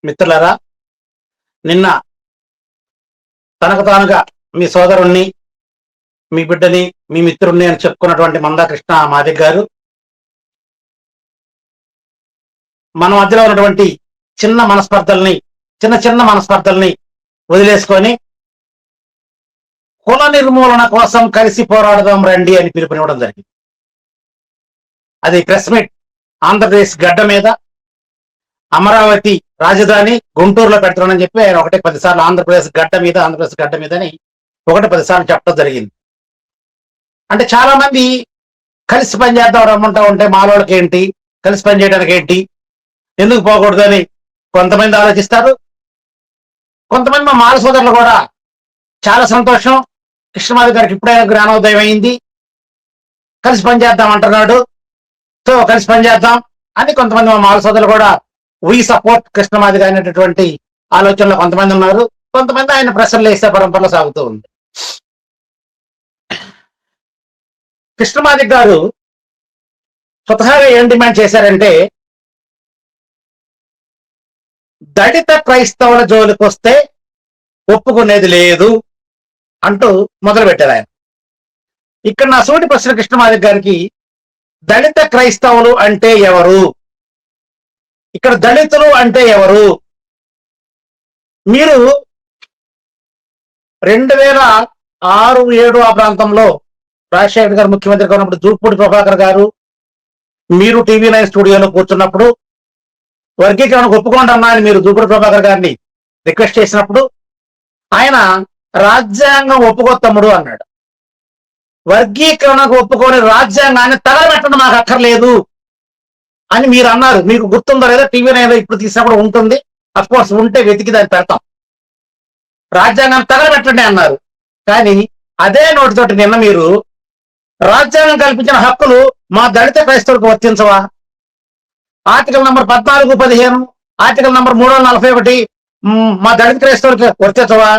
మిత్రులారా, నిన్న తనకు తానుగా మీ సోదరుణ్ణి, మీ బిడ్డని, మీ మిత్రుణ్ణి అని చెప్పుకున్నటువంటి మందాకృష్ణ మాదిగ గారు మన మధ్యలో ఉన్నటువంటి చిన్న చిన్న మనస్పర్ధల్ని వదిలేసుకొని కుల నిర్మూలన కోసం కలిసి పోరాడదాం రండి అని పిలుపునివ్వడం జరిగింది. అది ప్రెస్ మీట్ ఆంధ్రప్రదేశ్ గడ్డ మీద, అమరావతి రాజధాని గుంటూరులో పెడతానని చెప్పి ఆయన 1-10 సార్లు ఆంధ్రప్రదేశ్ గడ్డ మీద అని 1-10 సార్లు చెప్పడం జరిగింది. అంటే చాలా మంది కలిసి పనిచేద్దాం రమ్మంటా ఉంటే మాలోళ్ళకి ఏంటి, కలిసి పనిచేయడానికి ఏంటి, ఎందుకు పోకూడదు అని కొంతమంది ఆలోచిస్తారు. కొంతమంది మా మాల సోదరులు కూడా చాలా సంతోషం, కృష్ణమాది గారికి ఇప్పుడే జ్ఞానోదయం అయింది, కలిసి పనిచేద్దాం అంటున్నాడు, సో కలిసి పనిచేద్దాం అని కొంతమంది మా మాల సోదరులు కూడా వీ సపోర్ట్ కృష్ణమాది గారి అనేటటువంటి ఆలోచనలో కొంతమంది ఉన్నారు. కొంతమంది ఆయన ప్రశ్నలు వేసే పరంపరలో సాగుతూ ఉంది. కృష్ణమాది గారు స్వతహాగా ఏం డిమాండ్ చేశారంటే, దళిత క్రైస్తవుల జోలికి వస్తే ఒప్పుకునేది లేదు అంటూ మొదలు పెట్టారు ఆయన. ఇక్కడ నా సూటి ప్రశ్న కృష్ణమాది గారికి, దళిత క్రైస్తవులు అంటే ఎవరు? ఇక్కడ దళితులు అంటే ఎవరు? మీరు 2006-7 ఆ ప్రాంతంలో రాజశేఖర్ గారు ముఖ్యమంత్రిగా ఉన్నప్పుడు జూపూడి ప్రభాకర్ గారు మీరు TV9 స్టూడియోలో కూర్చున్నప్పుడు వర్గీకరణకు ఒప్పుకోండి అన్నా అని మీరు జూపూడి ప్రభాకర్ గారిని రిక్వెస్ట్ చేసినప్పుడు ఆయన రాజ్యాంగం ఒప్పుకో తమ్ముడు అన్నాడు. వర్గీకరణకు ఒప్పుకొని రాజ్యాంగాన్ని తగలబెట్టడం మాకు అక్కర్లేదు అని మీరు అన్నారు. మీకు గుర్తుందో లేదా? TV9 ఇప్పుడు తీసినప్పుడు ఉంటుంది, అఫ్ కోర్స్ ఉంటే వెతికి దాన్ని పెడతాం. రాజ్యాంగాన్ని తగలబెట్టండి అన్నారు. కానీ అదే నోటితోటి నిన్న మీరు రాజ్యాంగం కల్పించిన హక్కులు మా దళిత క్రైస్తవులకు వర్తించవా? ఆర్టికల్ నంబర్ 14-15, ఆర్టికల్ నంబర్ 341 మా దళిత క్రైస్తవులకి వర్తించవా?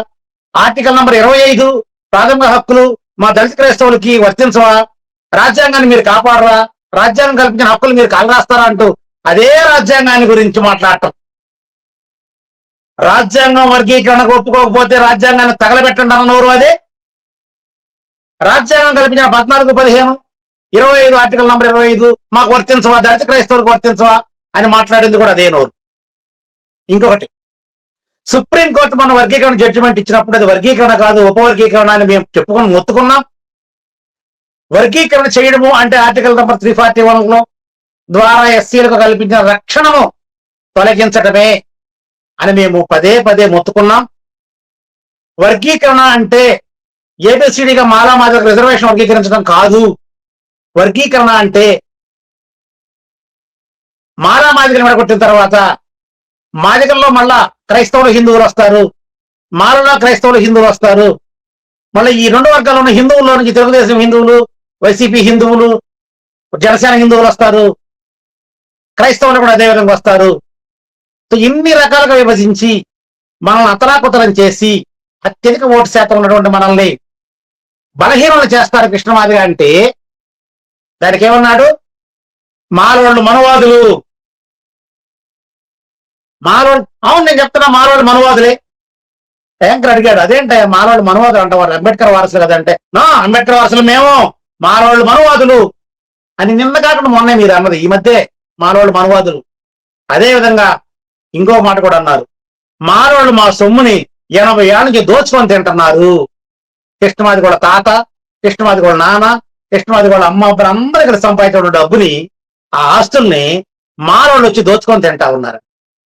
ఆర్టికల్ నంబర్ 25 ప్రాథమిక హక్కులు మా దళిత క్రైస్తవులకి వర్తించవా? రాజ్యాంగాన్ని మీరు కాపాడరా? రాజ్యాంగం కల్పించిన హక్కులు మీరు కాలరాస్తారా అంటూ అదే రాజ్యాంగాన్ని గురించి మాట్లాడటం. రాజ్యాంగం వర్గీకరణకు ఒప్పుకోకపోతే రాజ్యాంగాన్ని తగలబెట్టండి అన్నవారు అదే. రాజ్యాంగం కల్పించిన 14-15, 25 ఆర్టికల్ నంబర్ 25 మాకు వర్తించవా, దళిత క్రైస్తవులకు వర్తించవా అని మాట్లాడింది కూడా అదే నోరు. ఇంకొకటి, సుప్రీంకోర్టు మన వర్గీకరణ జడ్జిమెంట్ ఇచ్చినప్పుడు అది వర్గీకరణ కాదు, ఉపవర్గీకరణ అని మేము చెప్పుకొని మొత్తుకున్నాం. వర్గీకరణ చేయడము అంటే ఆర్టికల్ నంబర్ 341లో ద్వారా ఎస్సీలకు కల్పించిన రక్షణను తొలగించడమే అని మేము పదే మొత్తుకున్నాం. వర్గీకరణ అంటే ఏబిసిడిగా మాలామాదిగ రిజర్వేషన్ వర్గీకరించడం కాదు. వర్గీకరణ అంటే మాలామాదిగను విడగొట్టిన తర్వాత మాదిగల్లో మళ్ళా క్రైస్తవులు హిందువులు వస్తారు, మాలలో క్రైస్తవులు హిందువులు వస్తారు, మళ్ళీ ఈ 2 వర్గాల్లో ఉన్న హిందువుల్లో నుంచి తెలుగుదేశం హిందువులు, వైసీపీ హిందువులు, జనసేన హిందువులు వస్తారు, క్రైస్తవులు కూడా అదే విధంగా వస్తారు. ఇన్ని రకాలుగా విభజించి మనల్ని అతలాకుతలం చేసి అత్యధిక ఓటు శాతం ఉన్నటువంటి మనల్ని బలహీనలు చేస్తారు కృష్ణమాదిగ అంటే దానికి ఏమన్నాడు? మాలోళ్ళు మనవాదులు. మాలోళ్ళు, అవును నేను చెప్తున్నా, మాలోళ్ళు మనవాదులే. యాంకర్ అడిగాడు, అదేంట మాలోళ్ళు మనవాదులు అంటవారు, అంబేద్కర్ వారసులు కదంటే, నా అంబేద్కర్ వారసులు మేము, మాలోళ్ళు మనవాదులు అని నిన్న కాకుండా మొన్నే మీరు అన్నది. ఈ మధ్య మాలోళ్ళు మనవాదులు. అదే విధంగా ఇంకో మాట కూడా అన్నారు, మాలోళ్ళు మా సొమ్ముని 80 ఏళ్ళ నుంచి దోచుకొని తింటున్నారు. కృష్ణమాదిగ వాళ్ళ తాత, కృష్ణమాదిగ వాళ్ళ నాన్న, కృష్ణమాదిగ వాళ్ళ అమ్మ అబ్బరు అందరూ ఇక్కడ సంపాదించిన డబ్బుని, ఆ ఆస్తుల్ని మాలోళ్ళు వచ్చి దోచుకొని తింటా ఉన్నారు.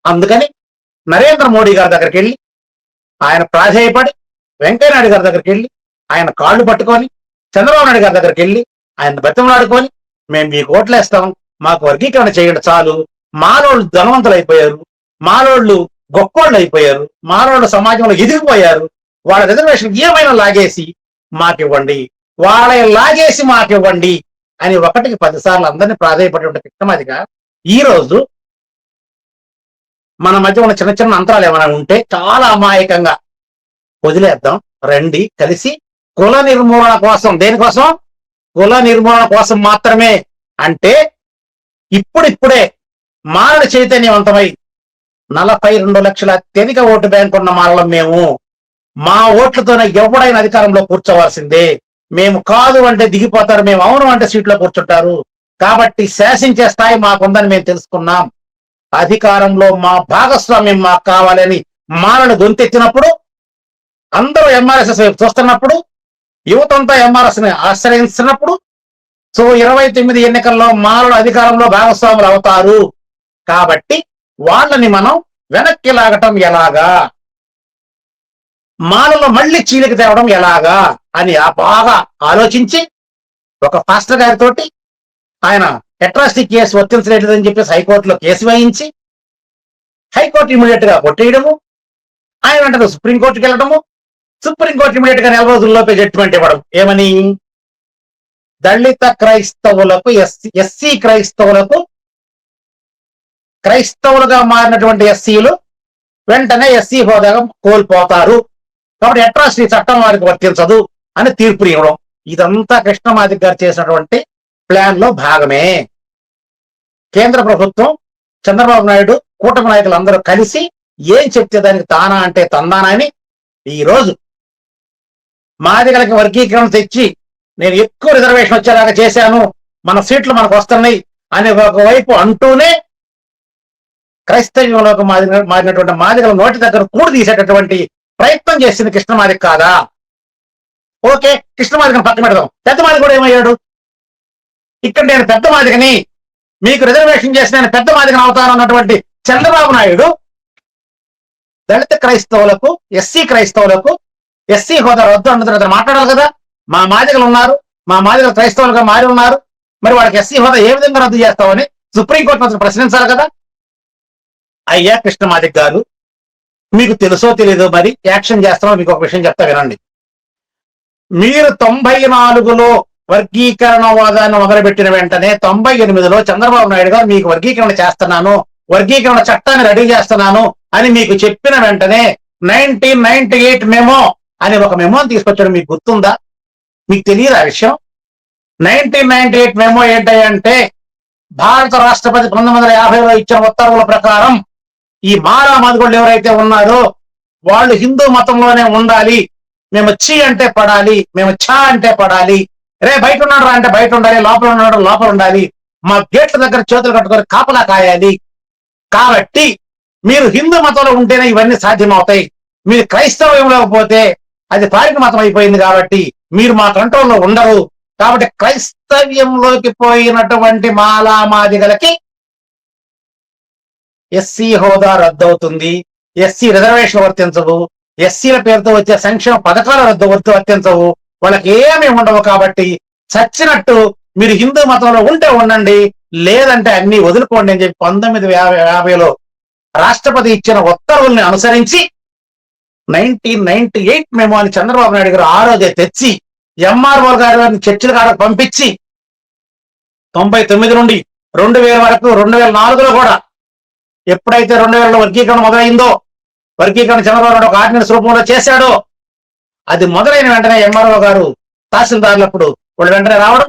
అందుకని నరేంద్ర మోడీ గారి దగ్గరికి వెళ్ళి ఆయన ప్రాధేయపడి, వెంకయ్యనాయుడు గారి దగ్గరికి వెళ్ళి ఆయన కాళ్ళు పట్టుకొని, చంద్రబాబు నాయుడు గారి దగ్గరికి వెళ్ళి ఆయన బతిమలాడుకొని, మేము మీకు ఓట్లేస్తాం, మాకు వర్గీకరణ చేయండి చాలు, మాలోళ్ళు ధనవంతులు అయిపోయారు, మాలోళ్ళు గొప్పోళ్ళు అయిపోయారు, మాలోళ్ళు సమాజంలో ఎదిగిపోయారు, వాళ్ళ రిజర్వేషన్ ఏమైనా లాగేసి మాకివ్వండి, వాళ్ళ లాగేసి మాకివ్వండి అని 1-10 సార్లు అందరినీ ప్రాధేయపడి కృష్ణమాదిగ ఈ రోజు మన మధ్య ఉన్న చిన్న చిన్న అంతరాలు ఏమైనా ఉంటే చాలా అమాయకంగా వదిలేద్దాం రండి, కలిసి కుల నిర్మూలన కోసం. దేనికోసం? కుల నిర్మూలన కోసం మాత్రమే. అంటే ఇప్పుడిప్పుడే మానవ చైతన్యవంతమై 42 లక్షల అత్యధిక ఓటు బ్యాంక్ ఉన్న మాలలం మేము. మా ఓట్లతోనే ఎవడైనా అధికారంలో కూర్చోవలసిందే. మేము కాదు అంటే దిగిపోతారు, మేము అవును అంటే సీట్లో కూర్చుంటారు. కాబట్టి శాసించే స్థాయి మాకుందని మేము తెలుసుకున్నాం. అధికారంలో మా భాగస్వామ్యం మాకు కావాలని మాలను గొంతెత్తినప్పుడు, అందరూ ఎంఆర్ఎస్ఎస్ వైపు చూస్తున్నప్పుడు, యువతంతా ఎంఆర్ఎస్ ని ఆశ్రయించినప్పుడు, సో 29 ఎన్నికల్లో మాలలు అధికారంలో భాగస్వాములు అవుతారు. కాబట్టి వాళ్ళని మనం వెనక్కి లాగటం ఎలాగా, మాలలో మళ్ళీ చీలిక తేవడం ఎలాగా అని బాగా ఆలోచించి ఒక పాస్టర్ గారితో ఆయన అట్రాసిటీ కేసు వర్తించలేదని చెప్పేసి హైకోర్టులో కేసు వేయించి హైకోర్టు ఇమీడియట్ గా కొట్టేయడము, ఆయన వెంటనే సుప్రీంకోర్టుకి వెళ్ళడము, సుప్రీంకోర్టు ఇమీడియట్ గా 4 రోజుల్లోపే జడ్జిమెంట్ ఇవ్వడం ఏమని, దళిత క్రైస్తవులకు ఎస్సీ క్రైస్తవులుగా మారినటువంటి ఎస్సీలు వెంటనే ఎస్సీ హోదాగా కోల్పోతారు, కాబట్టి అట్రాసిటీ చట్టం వారికి వర్తించదు అని తీర్పు ఇవ్వడం. ఇదంతా కృష్ణమాదిక్ గారు చేసినటువంటి ప్లాన్ లో భాగమే. కేంద్ర ప్రభుత్వం, చంద్రబాబు నాయుడు, కూటమి నాయకులు అందరూ కలిసి ఏం చెప్తే దానికి తానా అంటే తందానా అని ఈ రోజు మాదిగలకి వర్గీకరణ తెచ్చి నేను ఎక్కువ రిజర్వేషన్ వచ్చేలాగా చేశాను, మన సీట్లు మనకు వస్తున్నాయి అని ఒకవైపు అంటూనే క్రైస్తవ్యంలోకి మారినటువంటి మాదిగల నోటి దగ్గర కూడు తీసేటటువంటి ప్రయత్నం చేసింది కృష్ణమాదిక్ కాదా? ఓకే, కృష్ణమాదిగని పక్కన పెడదాం. పెద్ద మాదిగ కూడా ఏమయ్యాడు? ఇక్కడ నేను పెద్ద మాదిగని, మీకు రిజర్వేషన్ చేసి నేను పెద్ద మాదిగని అవుతాను అన్నటువంటి చంద్రబాబు నాయుడు దళిత క్రైస్తవులకు, ఎస్సీ హోదా వద్దు అన్నది మాట్లాడాలి కదా. మా మాదిగలు ఉన్నారు, మా మాదిగలు క్రైస్తవులుగా మారి ఉన్నారు, మరి వాళ్ళకి ఎస్సీ హోదా ఏ విధంగా రద్దు చేస్తామని సుప్రీంకోర్టు అతను ప్రశ్నించాలి కదా. అయ్యా కృష్ణమాదిక్ గారు, మీకు తెలుసో తెలీదో మరి యాక్షన్ చేస్తామో మీకు ఒక విషయం చెప్తా వినండి. మీరు 94లో వర్గీకరణ వాదాన్ని మొదలుపెట్టిన వెంటనే 98లో చంద్రబాబు నాయుడు గారు మీకు వర్గీకరణ చేస్తున్నాను, వర్గీకరణ చట్టాన్ని రెడీ చేస్తున్నాను అని మీకు చెప్పిన వెంటనే 1998 మెమో అని ఒక మెమోని తీసుకొచ్చాడు. మీకు గుర్తుందా? మీకు తెలియదు ఆ విషయం? 1998 మెమో ఏంటంటే భారత రాష్ట్రపతి 1950లో ఇచ్చిన ఉత్తర్వుల ప్రకారం ఈ మాలా మాదిగోళ్ళు ఎవరైతే ఉన్నారో వాళ్ళు హిందూ మతంలోనే ఉండాలి, మేము చీ అంటే పడాలి, మేము ఛా అంటే పడాలి, రే బయట ఉన్నాడు రా అంటే బయట ఉండాలి, లోపల ఉన్నాడు లోపల ఉండాలి, మా గేట్ల దగ్గర చేతులు కట్టుకొని కాపలా కాయాలి. కాబట్టి మీరు హిందూ మతంలో ఉంటేనే ఇవన్నీ సాధ్యమవుతాయి, మీరు క్రైస్తవంలో పోతే అది పారిక మతం అయిపోయింది, కాబట్టి మీరు మా కంట్రోల్లో ఉండరు. కాబట్టి క్రైస్తవ్యంలోకి పోయినటువంటి మాలా మాదిగలకి ఎస్సీ హోదా రద్దవుతుంది, ఎస్సీ రిజర్వేషన్ వర్తించవు, ఎస్సీల పేరుతో వచ్చే సంక్షేమ పథకాల వర్తించవు, వాళ్ళకి ఏమీ ఉండవు. కాబట్టి చచ్చినట్టు మీరు హిందూ మతంలో ఉంటే ఉండండి, లేదంటే అన్ని వదులుకోండి అని చెప్పి 1950లో రాష్ట్రపతి ఇచ్చిన ఉత్తర్వుల్ని అనుసరించి 1998 మెమో అని చంద్రబాబు నాయుడు గారు ఆ రోజే తెచ్చి ఎంఆర్ఓ గారిని చర్చల కాడకు పంపించి 99 నుండి 2000 వరకు 2004లో కూడా ఎప్పుడైతే 2000లో వర్గీకరణ మొదలైందో, వర్గీకరణ చంద్రబాబు నాయుడు ఒక ఆర్డినెన్స్ రూపంలో చేశాడో, అది మొదలైన వెంటనే ఎంఆర్ఓ గారు తహసీల్దార్లప్పుడు వాళ్ళు వెంటనే రావడం,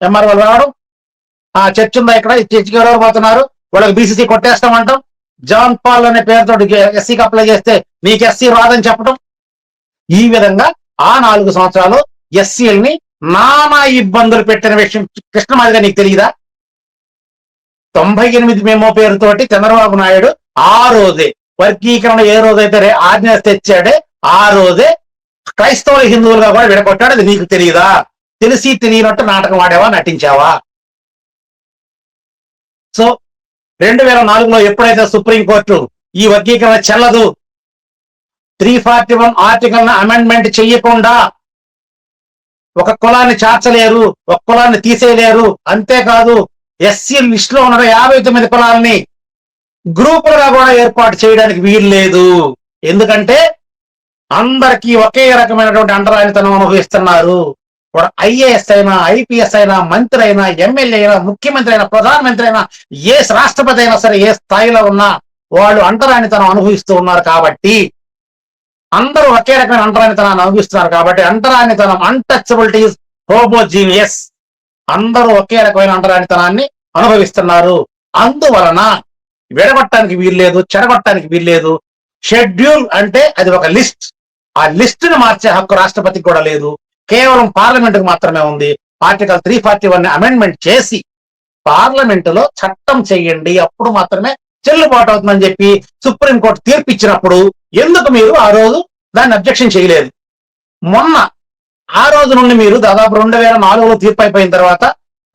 ఎంఆర్ఓలు రావడం, ఆ చర్చ్ ఉందా ఇక్కడ, ఈ చర్చికి ఎవరెవరు పోతున్నారు, వాళ్ళకి బీసీసీ కొట్టేస్తామంటాం, జాన్ పాల్ అనే పేరుతో ఎస్సీకి అప్లై చేస్తే నీకు ఎస్సీ రాదని చెప్పడం. ఈ విధంగా ఆ 4 సంవత్సరాలు ఎస్సీలని నానా ఇబ్బందులు పెట్టిన విషయం కృష్ణమాదిగా నీకు తెలియదా? 98 మెమో పేరుతోటి చంద్రబాబు నాయుడు ఆ రోజే వర్గీకరణ ఏ రోజైతే ఆర్డినెన్స్ తెచ్చాడే ఆ రోజే క్రైస్తవుల హిందువులుగా కూడా విడగొట్టాడు. అది నీకు తెలియదా? తెలిసి తెలియనట్టు నాటకం ఆడావా, నటించావా? సో 2004లో ఎప్పుడైతే సుప్రీంకోర్టు ఈ వర్గీకరణ చెల్లదు, 341 ఆర్టికల్ అమెండ్మెంట్ చెయ్యకుండా ఒక కులాన్ని చార్చలేరు, ఒక కులాన్ని తీసేయలేరు, అంతేకాదు ఎస్సీ లిస్ట్ లో ఉన్న 59 కులాలని గ్రూపులుగా కూడా ఏర్పాటు చేయడానికి వీలు లేదు. ఎందుకంటే అందరికీ ఒకే రకమైనటువంటి అంటరానితనం అనుభవిస్తున్నారు. ఐఏఎస్ అయినా, ఐపీఎస్ అయినా, మంత్రి అయినా, ఎమ్మెల్యే అయినా, ముఖ్యమంత్రి అయినా, ప్రధానమంత్రి అయినా, ఏ రాష్ట్రపతి అయినా సరే, ఏ స్థాయిలో ఉన్నా వాళ్ళు అంటరానితనం అనుభవిస్తూ ఉన్నారు. కాబట్టి అందరూ ఒకే రకమైన అంటరానితనాన్ని అనుభవిస్తున్నారు. కాబట్టి అంటరానితనం, అన్టచబిలిటీ ఇస్ హోమోజీనియస్, అందరూ ఒకే రకమైన అంటరానితనాన్ని అనుభవిస్తున్నారు. అందువలన విడగొట్టడానికి వీల్లేదు, చెడగొట్టడానికి వీల్లేదు. షెడ్యూల్ అంటే అది ఒక లిస్ట్. ఆ లిస్ట్ ని మార్చే హక్కు రాష్ట్రపతికి కూడా లేదు, కేవలం పార్లమెంట్ కు మాత్రమే ఉంది. ఆర్టికల్ 341 అమెండ్మెంట్ చేసి పార్లమెంటులో చట్టం చెయ్యండి, అప్పుడు మాత్రమే చెల్లుబాటు అవుతుందని చెప్పి సుప్రీంకోర్టు తీర్పు ఇచ్చినప్పుడు ఎందుకు మీరు ఆ రోజు దాన్ని అబ్జెక్షన్ చేయలేదు? మొన్న ఆ రోజు నుండి మీరు దాదాపు 2004లో తీర్పు అయిపోయిన తర్వాత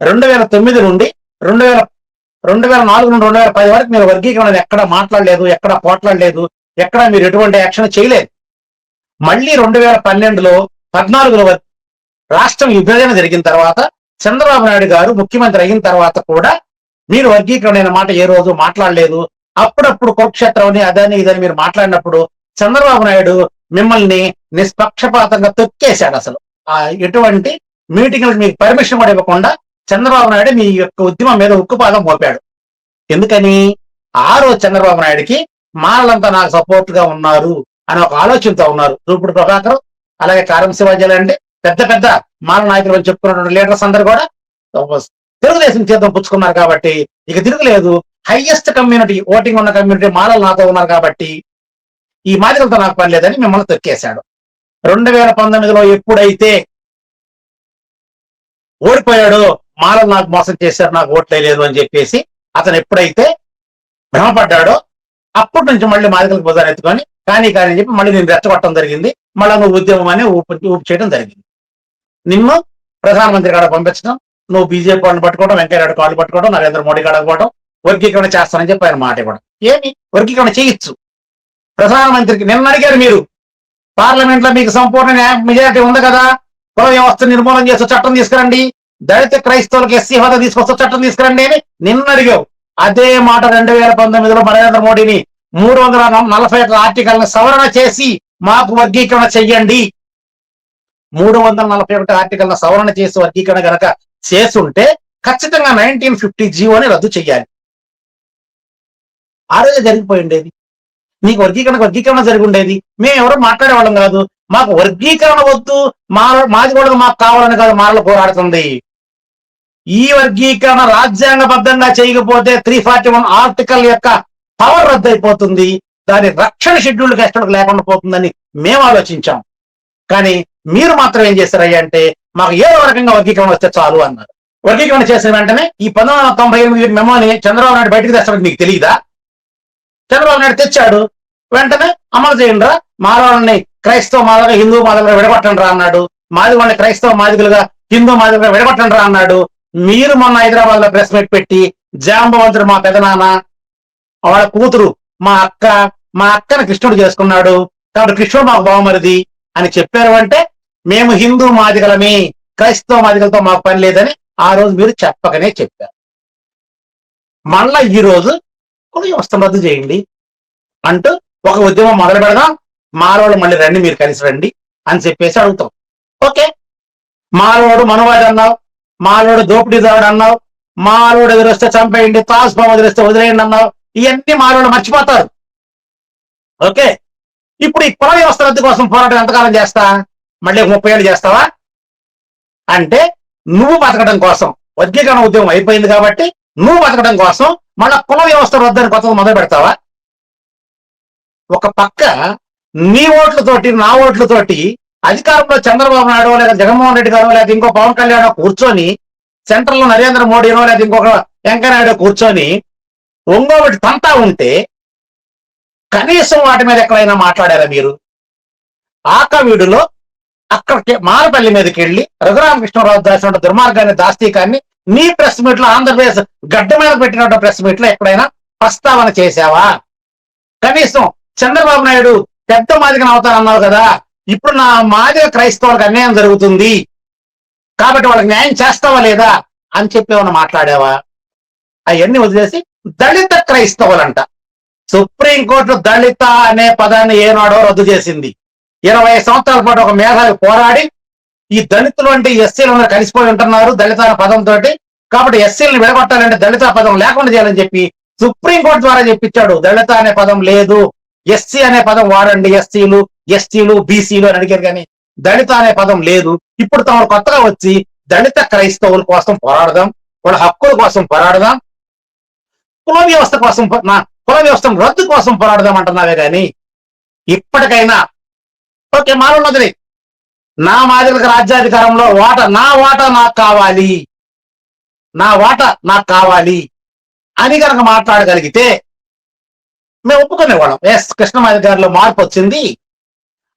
2009 నుండి 2004 నుండి 2010 వరకు మీరు వర్గీకరణ ఎక్కడ మాట్లాడలేదు, ఎక్కడ పోట్లాడలేదు, ఎక్కడ మీరు ఎటువంటి యాక్షన్ చేయలేదు. మళ్ళీ 2012లో 14లో రాష్ట్రం విభజన జరిగిన తర్వాత చంద్రబాబు నాయుడు గారు ముఖ్యమంత్రి అయిన తర్వాత కూడా మీరు వర్గీకరణ అనే మాట ఏ రోజు మాట్లాడలేదు. అప్పుడప్పుడు కురుక్షేత్రం అని అదని ఇదని మీరు మాట్లాడినప్పుడు చంద్రబాబు నాయుడు మిమ్మల్ని నిష్పక్షపాతంగా తొక్కేశాడు. అసలు ఎటువంటి మీటింగ్లకు మీకు పర్మిషన్ కూడా ఇవ్వకుండా చంద్రబాబు నాయుడు మీ యొక్క ఉద్యమం మీద ఉక్కుపాదం మోపాడు. ఎందుకని? ఆ రోజు చంద్రబాబు నాయుడికి మానలంతా నాకు సపోర్ట్ గా ఉన్నారు అని ఒక ఆలోచనతో ఉన్నారు. రూపుడు ప్రభాకర్, అలాగే కారం శివాజీ అంటే పెద్ద పెద్ద మాల నాయకులు అని చెప్పుకున్నటువంటి లీడర్స్ అందరూ కూడా తెలుగుదేశం చేతం పుచ్చుకున్నారు కాబట్టి ఇక తిరుగులేదు. హైయెస్ట్ కమ్యూనిటీ, ఓటింగ్ ఉన్న కమ్యూనిటీ మాలలు నాతో ఉన్నారు కాబట్టి ఈ మాదిరితో నాకు పని లేదని మిమ్మల్ని తొక్కేశాడు. 2019లో ఎప్పుడైతే ఓడిపోయాడో, మాలలు నాకు మోసం చేశారు, నాకు ఓట్లే లేదు అని చెప్పేసి అతను ఎప్పుడైతే భ్రమపడ్డాడో అప్పటి నుంచి మళ్ళీ మాదికలకు బుధాన్ని ఎత్తుకొని కానీ అని చెప్పి మళ్ళీ నేను రెచ్చగొట్టడం జరిగింది. మళ్ళీ నువ్వు ఉద్యమం అని ఊపు చేయడం జరిగింది. నిన్ను ప్రధానమంత్రి కాడ పంపించడం, నువ్వు బీజేపీ వాళ్ళని పట్టుకోవడం, వెంకయ్యనాయుడు కాళ్ళు పట్టుకోవడం, నరేంద్ర మోడీ కాడ పోవడం, వర్గీకరణ చేస్తానని చెప్పి ఆయన మాట ఇవ్వడం. ఏమి వర్గీకరణ చేయొచ్చు? ప్రధానమంత్రికి నిన్న అడిగారు మీరు, పార్లమెంట్ లో మీకు సంపూర్ణ మెజారిటీ ఉంది కదా, కుల వ్యవస్థ నిర్మూలన చేస్తూ చట్టం తీసుకురండి, దళిత క్రైస్తవులకు ఎస్సీ హోదా తీసుకొస్తూ చట్టం తీసుకురండి అని నిన్న అడిగావు. అదే మాట 2019లో నరేంద్ర మోడీని 341 ఆర్టికల్ని సవరణ చేసి మాకు వర్గీకరణ చెయ్యండి, 341 ఆర్టికల్ని సవరణ చేసి వర్గీకరణ గనక చేసుంటే ఖచ్చితంగా 1950 జీవోని రద్దు చెయ్యాలి. ఆ రోజే జరిగిపోయి ఉండేది. నీకు వర్గీకరణ జరిగి ఉండేది. మేము ఎవరో మాట్లాడేవాళ్ళం కాదు. మాకు వర్గీకరణ వద్దు, మాది కూడా మాకు కావాలని కాదు మారలు పోరాడుతుంది. ఈ వర్గీకరణ రాజ్యాంగబద్ధంగా చేయకపోతే 341 ఆర్టికల్ యొక్క పవర్ రద్దు అయిపోతుంది, దాని రక్షణ షెడ్యూల్ ఎస్టర్కి లేకుండా పోతుందని మేము ఆలోచించాం. కానీ మీరు మాత్రం ఏం చేశారయ్యా అంటే మాకు ఏదో రకంగా వర్గీకరణ వస్తే చాలు అన్నారు. వర్గీకరణ చేసిన వెంటనే ఈ 1998 మెమోని చంద్రబాబు నాయుడు బయటకు తెస్తాడు, మీకు తెలియదా? చంద్రబాబు నాయుడు తెచ్చాడు, వెంటనే అమలు చేయండి రా, మాలవాళ్ళని క్రైస్తవ మాదిగా హిందూ మాదిగా విడగొట్టండి రా అన్నాడు, మాది వాళ్ళని క్రైస్తవ మాదిగలుగా హిందూ మాదిగా విడగొట్టండి రా అన్నాడు. మీరు మొన్న హైదరాబాద్ లో ప్రెస్ మీట్ పెట్టి జాంబవంతుడు మా పెదనాన్న, వాళ్ళ కూతురు మా అక్కని కృష్ణుడు చేసుకున్నాడు కాబట్టి కృష్ణుడు మాకు బావమరిది అని చెప్పారు. అంటే మేము హిందూ మాదిగలమే, క్రైస్తవ మాదిగలతో మాకు పని లేదని ఆ రోజు మీరు చెప్పకనే చెప్పారు. మళ్ళా ఈ రోజు కుల వ్యవస్థను రద్దు చేయండి అంటూ ఒక ఉద్యమం మొదలు పెడదాం, మాలోడు మళ్ళీ రండి, మీరు కలిసి రండి అని చెప్పేసి అడుగుతాం. ఓకే, మాలోడు మనువాడు అన్నావు, మాలోడు దోపిడీదారుడు అన్నావు, మాలోడు ఎదురొస్తే చంపేయండి, తాజ్ బాబు ఎదురొస్తే వదిలేయండి అన్నావు. ఇవన్నీ మాలోడు మర్చిపోతారు. ఓకే, ఇప్పుడు ఈ కుల వ్యవస్థ రద్దు కోసం పోరాటం ఎంతకాలం చేస్తా? మళ్ళీ 30 ఏళ్ళు చేస్తావా? అంటే నువ్వు బతకడం కోసం, వర్గీకరణ ఉద్యమం అయిపోయింది కాబట్టి నువ్వు బతకడం కోసం మళ్ళా కుల వ్యవస్థ రద్దని కొత్తగా మొదలు పెడతావా? ఒక పక్క నీ ఓట్లతోటి నా ఓట్లతోటి అధికారంలో చంద్రబాబు నాయుడు లేదా జగన్మోహన్ రెడ్డి గారు లేదా ఇంకో పవన్ కళ్యాణ్ కూర్చొని, సెంట్రల్ లో నరేంద్ర మోడీనో లేదా ఇంకొక వెంకయ్యనాయుడు కూర్చొని ఒంగోబెట్టి తంతా ఉంటే కనీసం వాటి మీద ఎక్కడైనా మాట్లాడారా మీరు? ఆకవీడులో అక్కడికి మాలపల్లి మీదకి వెళ్ళి రఘురామకృష్ణరావు దాచిన దుర్మార్గాన్ని, దాస్తీకాన్ని నీ ప్రెస్ మీట్ లో, ఆంధ్రప్రదేశ్ గడ్డ మీద పెట్టిన ప్రెస్ మీట్ లో ఎక్కడైనా ప్రస్తావన చేశావా? కనీసం చంద్రబాబు నాయుడు పెద్ద మాదిగన అవుతానన్నావు కదా, ఇప్పుడు నా మాదిగ క్రైస్తవులకు అన్యాయం జరుగుతుంది కాబట్టి వాళ్ళకి న్యాయం చేస్తావా లేదా అని చెప్పి ఏమన్నా మాట్లాడావా? అవన్నీ వదిలేసి దళిత క్రైస్తవులంట. సుప్రీంకోర్టు దళిత అనే పదాన్ని ఏనాడో రద్దు చేసింది. 20 సంవత్సరాల పాటు ఒక మేధావి పోరాడి ఈ దళితులు అంటే ఎస్సీలు కలిసిపోయి ఉంటున్నారు దళిత అనే పదంతో, కాబట్టి ఎస్సీలను విడగొట్టాలంటే దళిత పదం లేకుండా చేయాలని చెప్పి సుప్రీంకోర్టు ద్వారా చెప్పించాడు. దళిత అనే పదం లేదు, ఎస్సీ అనే పదం వాడండి, ఎస్టీలు బీసీలు అని అడిగారు కానీ దళిత అనే పదం లేదు. ఇప్పుడు తమరు కొత్తగా వచ్చి దళిత క్రైస్తవుల కోసం పోరాడదాం, వాళ్ళ హక్కుల కోసం పోరాడదాం, కుల వ్యవస్థ కోసం నా కుల వ్యవస్థను రద్దు కోసం పోరాడదామంటున్నావే గాని ఇప్పటికైనా ఓకే మాలోళ్ళు వదిలే, నా మాదిరిక రాజ్యాధికారంలో నా వాటా నాకు కావాలి, నా వాటా నాకు కావాలి అని కనుక మాట్లాడగలిగితే మేము ఒప్పుకునేవాళ్ళం. ఎస్, కృష్ణమాది గారిలో మార్పు వచ్చింది,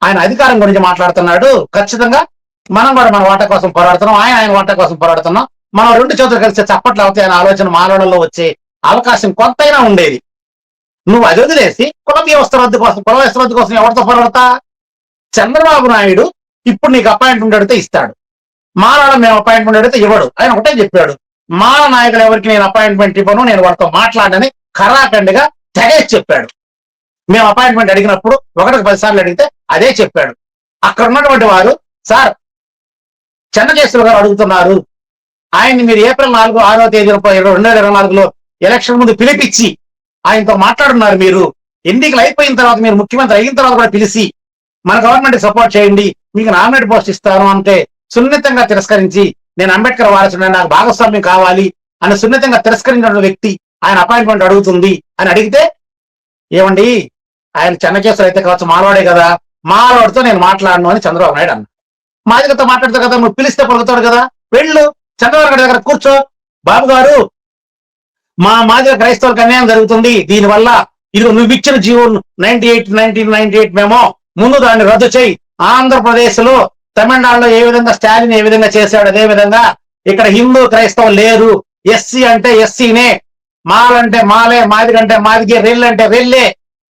ఆయన అధికారం గురించి మాట్లాడుతున్నాడు, ఖచ్చితంగా మనం కూడా మన వాటా కోసం పోరాడుతున్నాం, ఆయన వాటా కోసం పోరాడుతున్నాం, మనం రెండు చేతులు కలిసి చప్పట్లు అవుతాయి అనే ఆలోచన మానవులలో వచ్చే అవకాశం కొంతైనా ఉండేది. నువ్వు అది వదిలేసి కుల వ్యవస్థ రద్దు కోసం ఎవరితో పోరాడతా? చంద్రబాబు నాయుడు ఇప్పుడు నీకు అపాయింట్మెంట్ అడిగితే ఇస్తాడు, మాలాడ మేము అపాయింట్మెంట్ అడిగితే ఇవ్వడు. ఆయన ఒకటే చెప్పాడు, మాల నాయకులు ఎవరికి నేను అపాయింట్మెంట్ ఇవ్వను, నేను వాళ్ళతో మాట్లాడని ఖరాఖండిగా తెగేసి చెప్పాడు. మేము అపాయింట్మెంట్ అడిగినప్పుడు 1కి 10 సార్లు అడిగితే అదే చెప్పాడు. అక్కడ ఉన్నటువంటి వారు సార్ చెన్నకేశ్వర గారు అడుగుతున్నారు, ఆయన్ని మీరు ఏప్రిల్ 6వ తేదీన 2024లో ఎలక్షన్ ముందు పిలిపించి ఆయనతో మాట్లాడున్నారు, మీరు ఎన్నికలు అయిపోయిన తర్వాత మీరు ముఖ్యమంత్రి అయిన తర్వాత కూడా పిలిచి మన గవర్నమెంట్ సపోర్ట్ చేయండి, మీకు నామినేట్ పోస్ట్ ఇస్తాను అంటే సున్నితంగా తిరస్కరించి నేను అంబేద్కర్ వారసుడు, నాకు భాగస్వామ్యం కావాలి అని సున్నితంగా తిరస్కరించిన వ్యక్తి ఆయన అపాయింట్మెంట్ అడుగుతుంది అని అడిగితే, ఏమండి ఆయన చెన్నకేశ్వర అయితే కావచ్చు మాలవాడే కదా, మాలవాడితో నేను మాట్లాడను అని చంద్రబాబు నాయుడు అన్నాడు. మాదిగతో మాట్లాడతావు కదా, నువ్వు పిలిస్తే పలుకుతాడు కదా, వెళ్ళు చంద్రబాబు నాయుడు దగ్గర కూర్చో, బాబు గారు మా మాదిగ క్రైస్తవులకు అన్యాయం జరుగుతుంది, దీనివల్ల ఇది నువ్వు ఇచ్చిన జీవో 1998 మేము ముందు దాన్ని రద్దు చేయి, ఆంధ్రప్రదేశ్ లో తమిళనాడులో ఏ విధంగా స్టాలిన్ ఏ విధంగా చేశాడు అదే విధంగా ఇక్కడ హిందూ క్రైస్తవం లేరు, ఎస్సీ అంటే ఎస్సీనే, మాలంటే మాలే, మాదిగంటే మాదిగే, రెల్ అంటే రెల్లే,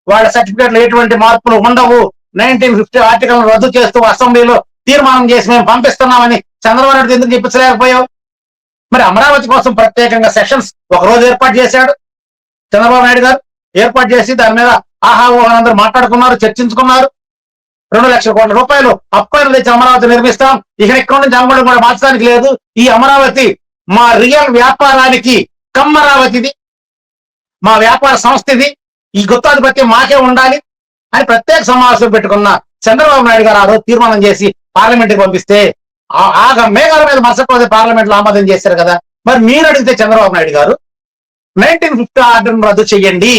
వాళ్ళ సర్టిఫికేట్లు ఎటువంటి మార్పులు ఉండవు, 1950 ఆర్టికల్ రద్దు చేస్తూ అసెంబ్లీలో తీర్మానం చేసి మేము పంపిస్తున్నామని చంద్రబాబు నాయుడు ఎందుకు చెప్పించలేకపోయావు? మరి అమరావతి కోసం ప్రత్యేకంగా సెషన్స్ ఒకరోజు ఏర్పాటు చేశాడు చంద్రబాబు నాయుడు గారు, ఏర్పాటు చేసి దాని మీద ఆహా అందరూ మాట్లాడుకున్నారు, చర్చించుకున్నారు. 2 లక్షల కోట్ల రూపాయలు అప్పైన తెచ్చి అమరావతి నిర్మిస్తాం, ఇక ఇక్కడ నుంచి అమలు కూడా మార్చడానికి లేదు, ఈ అమరావతి మా రియల్ వ్యాపారానికి కమ్మరావతిది, మా వ్యాపార సంస్థది, ఈ గుత్తాధిపత్యం మాకే ఉండాలి అని ప్రత్యేక సమావేశం పెట్టుకున్న చంద్రబాబు నాయుడు గారు ఆ రోజు తీర్మానం చేసి పార్లమెంట్ కి పంపిస్తే మేఘాల మీద మరుసటి పార్లమెంట్ లో ఆమోదం చేశారు కదా. మరి మీరు అడిగితే చంద్రబాబు నాయుడు గారు 1950 ఆర్డర్ రద్దు చెయ్యండి,